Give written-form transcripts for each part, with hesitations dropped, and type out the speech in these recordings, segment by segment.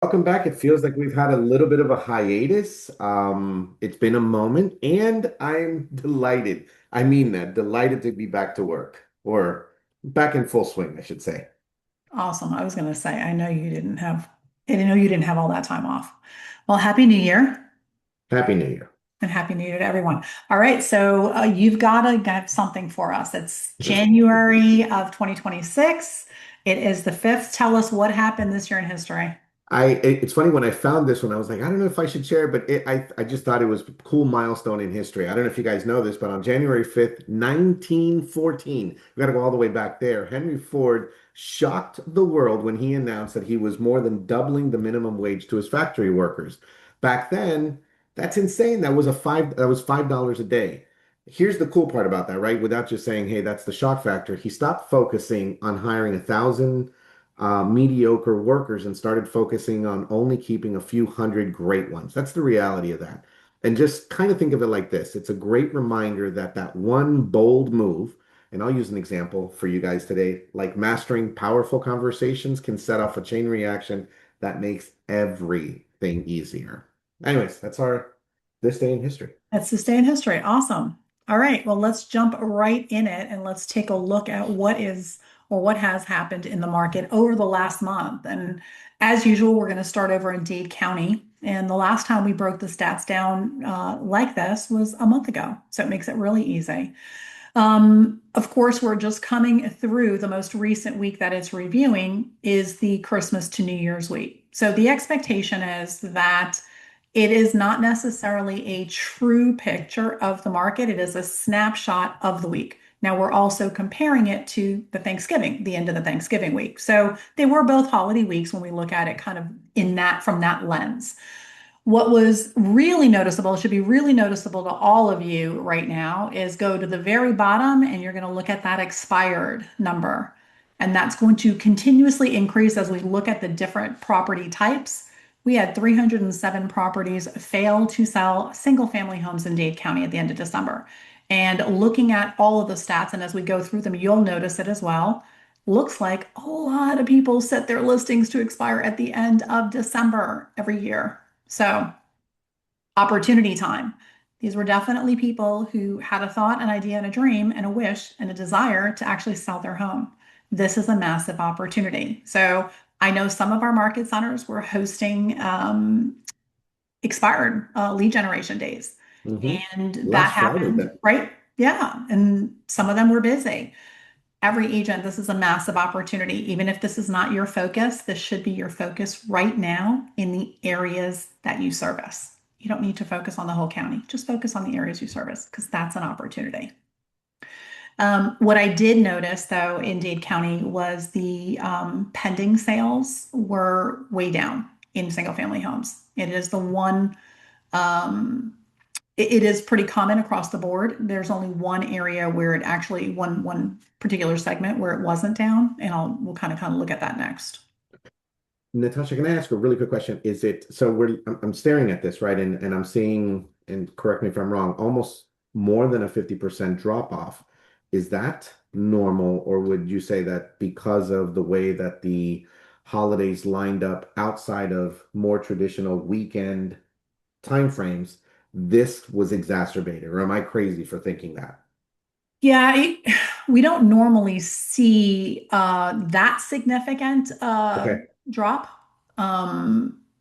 Welcome back. It feels like we've had a little bit of a hiatus. It's been a moment, and I'm delighted. I mean that, delighted to be back to work, or back in full swing, I should say. Awesome. I was going to say, I didn't know you didn't have all that time off. Well, Happy New Year Happy New Year. and Happy New Year to everyone. All right. So you've got to get something for us. It's January of 2026. It is the 5th. Tell us what happened this year in history. It's funny when I found this one, I was like, I don't know if I should share, but I just thought it was a cool milestone in history. I don't know if you guys know this, but on January 5th, 1914, we got to go all the way back there. Henry Ford shocked the world when he announced that he was more than doubling the minimum wage to his factory workers. Back then, that's insane. That was $5 a day. Here's the cool part about that, right? Without just saying, hey, that's the shock factor. He stopped focusing on hiring 1,000 mediocre workers and started focusing on only keeping a few hundred great ones. That's the reality of that. And just kind of think of it like this. It's a great reminder that that one bold move, and I'll use an example for you guys today, like mastering powerful conversations can set off a chain reaction that makes everything easier. Anyways, that's our this day in history. That's this day in history. Awesome. All right. Well, let's jump right in it and let's take a look at what is or what has happened in the market over the last month. And as usual, we're going to start over in Dade County. And the last time we broke the stats down like this was a month ago. So it makes it really easy. Of course, we're just coming through the most recent week that it's reviewing is the Christmas to New Year's week. So the expectation is that it is not necessarily a true picture of the market. It is a snapshot of the week. Now we're also comparing it to the end of the Thanksgiving week. So they were both holiday weeks when we look at it kind of in that from that lens. What was really noticeable, should be really noticeable to all of you right now, is go to the very bottom and you're going to look at that expired number. And that's going to continuously increase as we look at the different property types. We had 307 properties fail to sell single family homes in Dade County at the end of December. And looking at all of the stats, and as we go through them, you'll notice it as well. Looks like a lot of people set their listings to expire at the end of December every year. So, opportunity time. These were definitely people who had a thought, an idea, and a dream, and a wish and a desire to actually sell their home. This is a massive opportunity. So, I know some of our market centers were hosting expired lead generation days, Hmm. and that Last Friday, happened, that right? Yeah. And some of them were busy. Every agent, this is a massive opportunity. Even if this is not your focus, this should be your focus right now in the areas that you service. You don't need to focus on the whole county, just focus on the areas you service because that's an opportunity. What I did notice though in Dade County was the pending sales were way down in single family homes. It is the one um, it is pretty common across the board. There's only one area where it actually one particular segment where it wasn't down, and we'll kind of look at that next. Natascha, can I ask a really quick question? Is it so I'm staring at this, right? And I'm seeing, and correct me if I'm wrong, almost more than a 50% drop off. Is that normal, or would you say that because of the way that the holidays lined up outside of more traditional weekend timeframes, this was exacerbated? Or am I crazy for thinking that? Yeah, we don't normally see that significant Okay, drop.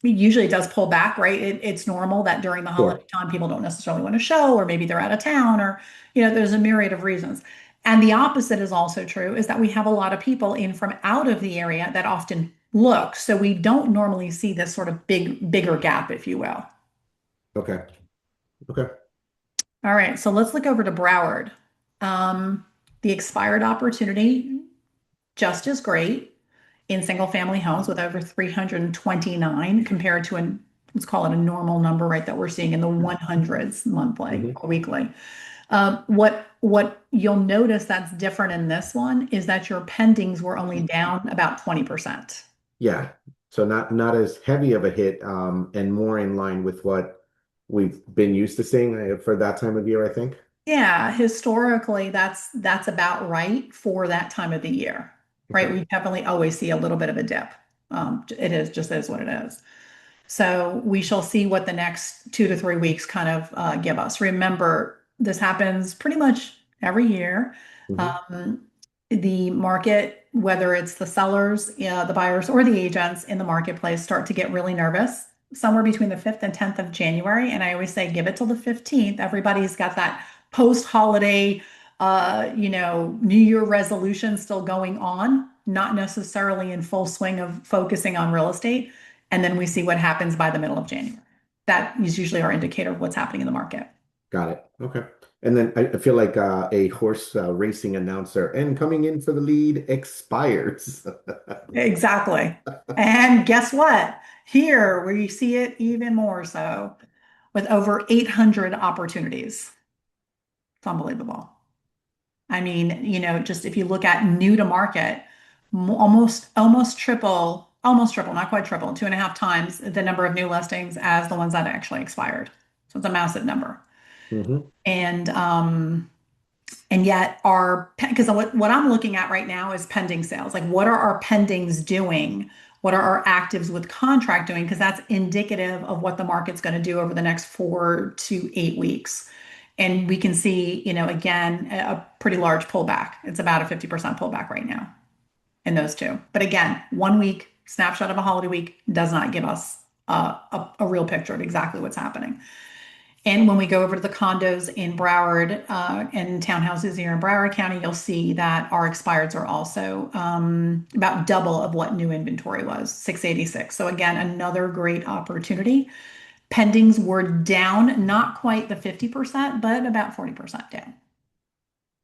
Usually it does pull back, right? It's normal that during the holiday sure. time, people don't necessarily want to show, or maybe they're out of town, or, there's a myriad of reasons. And the opposite is also true, is that we have a lot of people in from out of the area that often look. So we don't normally see this sort of bigger gap, if you will. Okay, okay. All right, so let's look over to Broward. Um, the expired opportunity just as great in single family homes with over 329 compared to let's call it a normal number, right, that we're seeing in the 100s monthly Hmm. or weekly. What you'll notice that's different in this one is that your pendings were only down about 20%. Yeah. So not as heavy of a hit, and more in line with what we've been used to seeing for that time of year, I think. Yeah, historically, that's about right for that time of the year, right? Okay. We definitely always see a little bit of a dip. It is just is what it is. So we shall see what the next 2 to 3 weeks kind of give us. Remember, this happens pretty much every year. Hmm. Um, the market, whether it's the sellers, the buyers, or the agents in the marketplace, start to get really nervous somewhere between the 5th and 10th of January. And I always say, give it till the 15th. Everybody's got that post-holiday, New Year resolution still going on, not necessarily in full swing of focusing on real estate. And then we see what happens by the middle of January. That is usually our indicator of what's happening in the market. Got it. Okay. And then I feel like a horse racing announcer, and coming in for the lead expires. Exactly. And guess what? Here we see it even more so with over 800 opportunities. It's unbelievable. I mean, just if you look at new to market, almost triple, not quite triple, 2.5 times the number of new listings as the ones that actually expired. So it's a massive number. Hmm. And yet because what I'm looking at right now is pending sales. Like, what are our pendings doing? What are our actives with contract doing? Because that's indicative of what the market's going to do over the next 4 to 8 weeks. And we can see, again, a pretty large pullback. It's about a 50% pullback right now in those two. But again, 1 week snapshot of a holiday week does not give us a real picture of exactly what's happening. And when we go over to the condos in Broward and townhouses here in Broward County, you'll see that our expireds are also about double of what new inventory was, 686. So again, another great opportunity. Pendings were down, not quite the 50%, but about 40% down.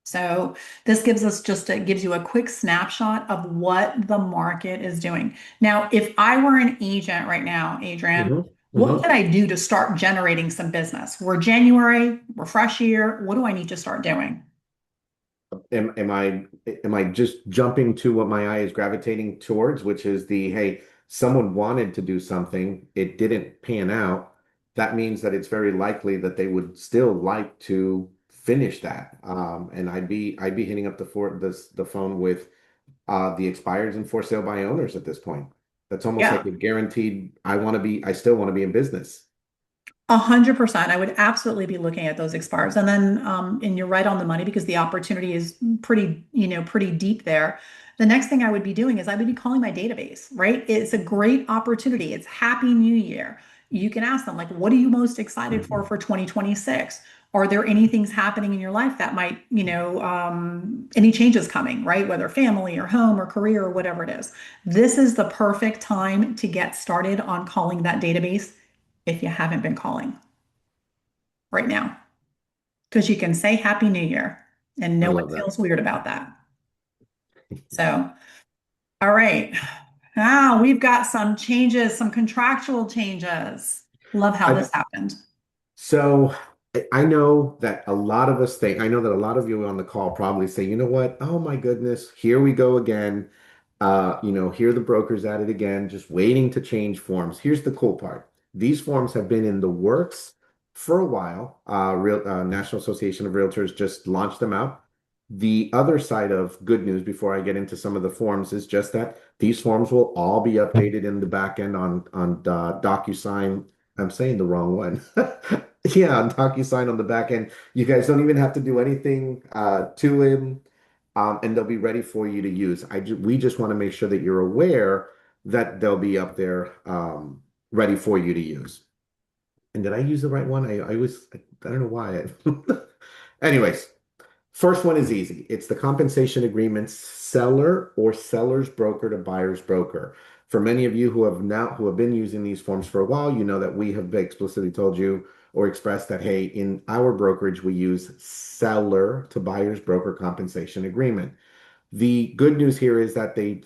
So this gives you a quick snapshot of what the market is doing. Now, if I were an agent right now, Adrian, Hmm. what Hmm. could I do to start generating some business? We're January, we're fresh year. What do I need to start doing? Am I just jumping to what my eye is gravitating towards, which is hey, someone wanted to do something, it didn't pan out. That means that it's very likely that they would still like to finish that. And I'd be hitting up the phone with the expires and for sale by owners at this point. That's almost like Yeah. a guaranteed, I still want to be in business. 100%. I would absolutely be looking at those expires. And you're right on the money because the opportunity is pretty deep there. The next thing I would be doing is I would be calling my database, right? It's a great opportunity. It's Happy New Year. You can ask them, like, what are you most excited for 2026? Are there any things happening in your life that might, any changes coming, right? Whether family or home or career or whatever it is. This is the perfect time to get started on calling that database if you haven't been calling right now, because you can say Happy New Year and I no one love that. feels weird about that. So, all right. We've got some changes, some contractual changes. Love how I this happened. So I know that a lot of us think, I know that a lot of you on the call probably say, you know what? Oh my goodness, here we go again. Here the brokers at it again, just waiting to change forms. Here's the cool part. These forms have been in the works for a while. National Association of Realtors just launched them out. The other side of good news before I get into some of the forms is just that these forms will all be updated in the back end on DocuSign. I'm saying the wrong one. Yeah, on DocuSign on the back end. You guys don't even have to do anything to him, and they'll be ready for you to use. We just want to make sure that you're aware that they'll be up there ready for you to use. And did I use the right one? I don't know why. Anyways, first one is easy. It's the compensation agreement seller or seller's broker to buyer's broker. For many of you who have been using these forms for a while, you know that we have explicitly told you or expressed that, hey, in our brokerage, we use seller to buyer's broker compensation agreement. The good news here is that they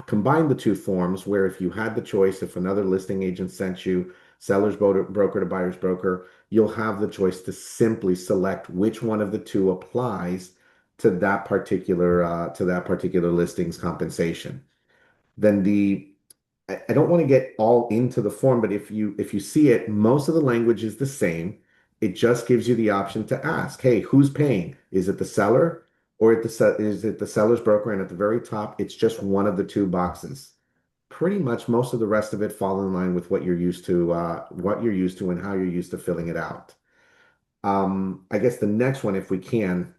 combined the two forms where if you had the choice, if another listing agent sent you broker to buyer's broker, you'll have the choice to simply select which one of the two applies to that particular listing's compensation. Then I don't want to get all into the form, but if you see it, most of the language is the same. It just gives you the option to ask, hey, who's paying? Is it the seller is it the seller's broker? And at the very top, it's just one of the two boxes. pretty much most of the rest of it fall in line with what you're used to and how you're used to filling it out. I guess the next one, if we can,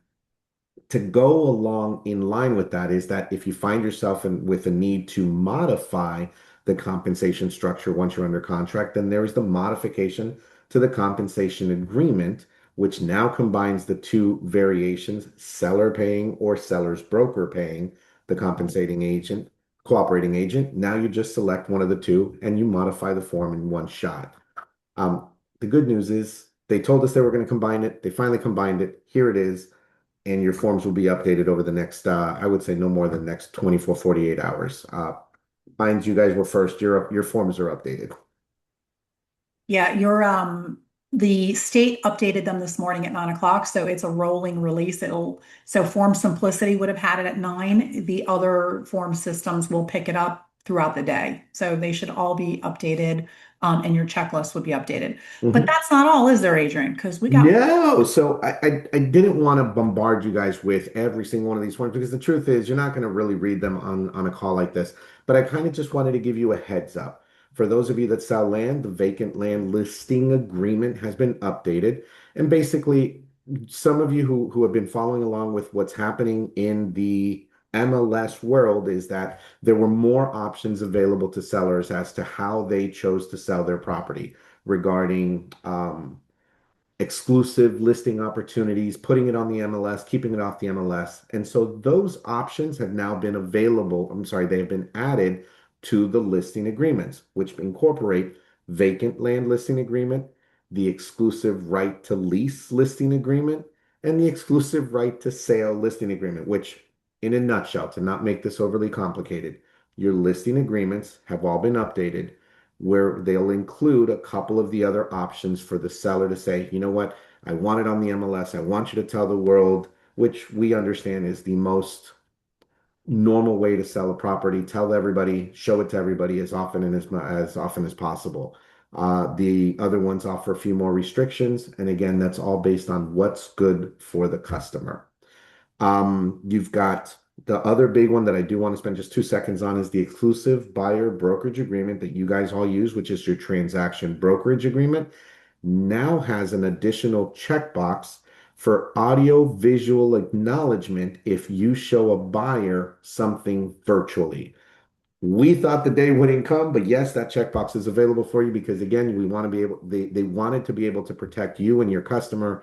to go along in line with that is that if you find yourself with a need to modify the compensation structure once you're under contract, then there is the modification to the compensation agreement, which now combines the two variations, seller paying or seller's broker paying the compensating agent, cooperating agent. Now you just select one of the two and you modify the form in one shot. The good news is they told us they were going to combine it. They finally combined it. Here it is. And your forms will be updated over the next, I would say no more than the next 24, 48 hours. Mind you guys were first, your forms are updated. Yeah, the state updated them this morning at 9 o'clock, so it's a rolling release. So Form Simplicity would have had it at 9. The other form systems will pick it up throughout the day. So they should all be updated, and your checklist would be updated. But Mhm. that's not all, is there, Adrian? Because we got No, so I didn't want to bombard you guys with every single one of these forms because the truth is you're not going to really read them on a call like this. But I kind of just wanted to give you a heads up. For those of you that sell land, the vacant land listing agreement has been updated. And basically, some of you who have been following along with what's happening in the MLS world is that there were more options available to sellers as to how they chose to sell their property regarding exclusive listing opportunities, putting it on the MLS, keeping it off the MLS. And so those options have now been available. I'm sorry, they have been added to the listing agreements, which incorporate vacant land listing agreement, the exclusive right to lease listing agreement, and the exclusive right to sale listing agreement, which, in a nutshell, to not make this overly complicated, your listing agreements have all been updated where they'll include a couple of the other options for the seller to say, you know what, I want it on the MLS. I want you to tell the world, which we understand is the most normal way to sell a property. Tell everybody, show it to everybody as often as possible. The other ones offer a few more restrictions, and again, that's all based on what's good for the customer. You've got the other big one that I do want to spend just 2 seconds on is the exclusive buyer brokerage agreement that you guys all use, which is your transaction brokerage agreement, now has an additional checkbox for audio visual acknowledgement if you show a buyer something virtually. We thought the day wouldn't come, but yes, that checkbox is available for you because again, we want to be able, they wanted to be able to protect you and your customer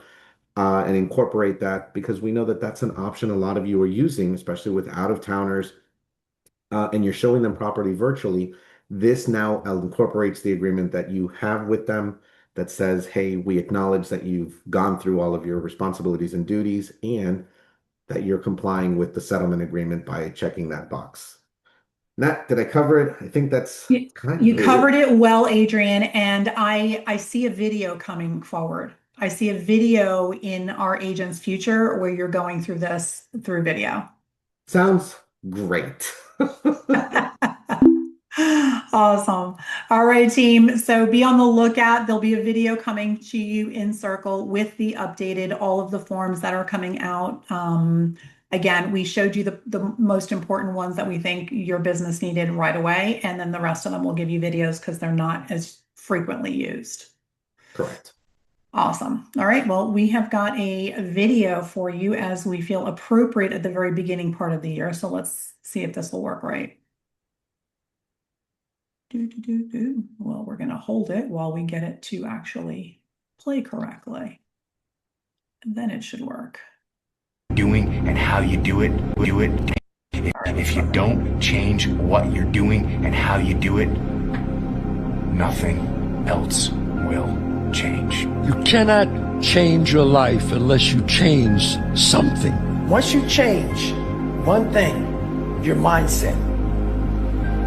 and incorporate that because we know that that's an option a lot of you are using, especially with out-of-towners, and you're showing them property virtually. This now incorporates the agreement that you have with them that says, hey, we acknowledge that you've gone through all of your responsibilities and duties and that you're complying with the settlement agreement by checking that box. Nat, did I cover it? I think that's you, kind you of covered it. it well, Adrian, and I see a video coming forward. I see a video in our agent's future where you're going through this through video. Sounds great. Awesome. All right, team. So be on the lookout. There'll be a video coming to you in Circle with the updated, all of the forms that are coming out. Again, we showed you the most important ones that we think your business needed right away. And then the rest of them will give you videos because they're not as frequently used. Correct. Awesome. All right. Well, we have got a video for you as we feel appropriate at the very beginning part of the year. So let's see if this will work right. Well, we're going to hold it while we get it to actually play correctly. And then it should work. Doing and how you do it. If you don't change what you're doing and how you do it, nothing else will change. You cannot change your life unless you change something. Once you change one thing, your mindset,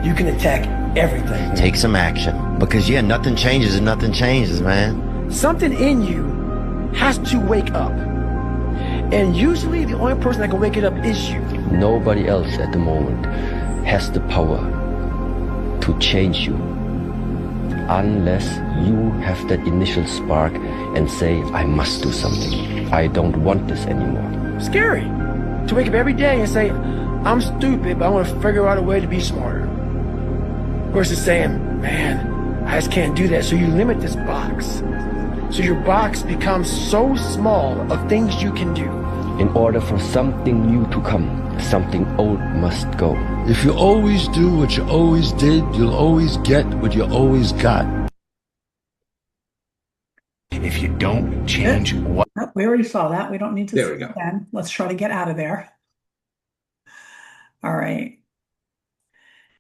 you can attack everything. Take some action. Because yeah, nothing changes and nothing changes, man. Something in you has to wake up. And usually the only person that can wake it up is you. Nobody else at the moment has the power to change you unless you have that initial spark and say, I must do something. I don't want this anymore. Scary to wake up every day and say, I'm stupid, but I want to figure out a way to be smarter. versus saying, man, I just can't do that. So you limit this box. So your box becomes so small of things you can do. In order for something new to come, something old must go. If you always do what you always did, you'll always get what you always got. If you don't change what Oh, we already saw that. We don't need to There see we it go. again. Let's try to get out of there. All right.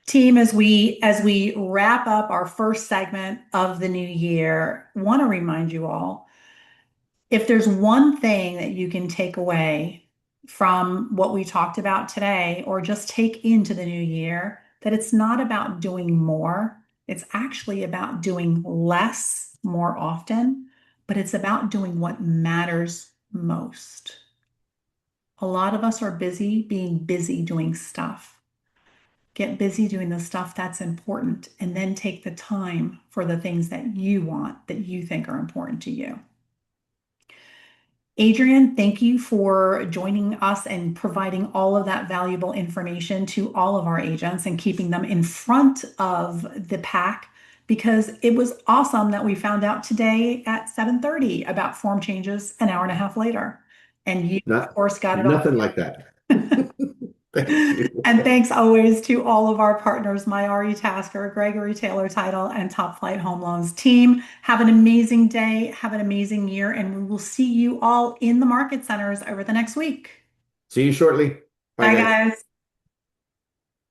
Team, as we wrap up our first segment of the new year, want to remind you all, if there's one thing that you can take away from what we talked about today, or just take into the new year, that it's not about doing more. It's actually about doing less more often, but it's about doing what matters most. A lot of us are busy being busy doing stuff. Get busy doing the stuff that's important, and then take the time for the things that you want, that you think are important to you. Adrian, thank you for joining us and providing all of that valuable information to all of our agents and keeping them in front of the pack, because it was awesome that we found out today at 7:30 about form changes an hour and a half later. And you, of course, got it all. Nothing like that. Thank you. And thanks always to all of our partners, Myari Tasker, Gregory Taylor Title, and Top Flight Home Loans. Team, have an amazing day, have an amazing year, and we will see you all in the market centers over the next week. See you shortly. Bye, Bye, guys. guys.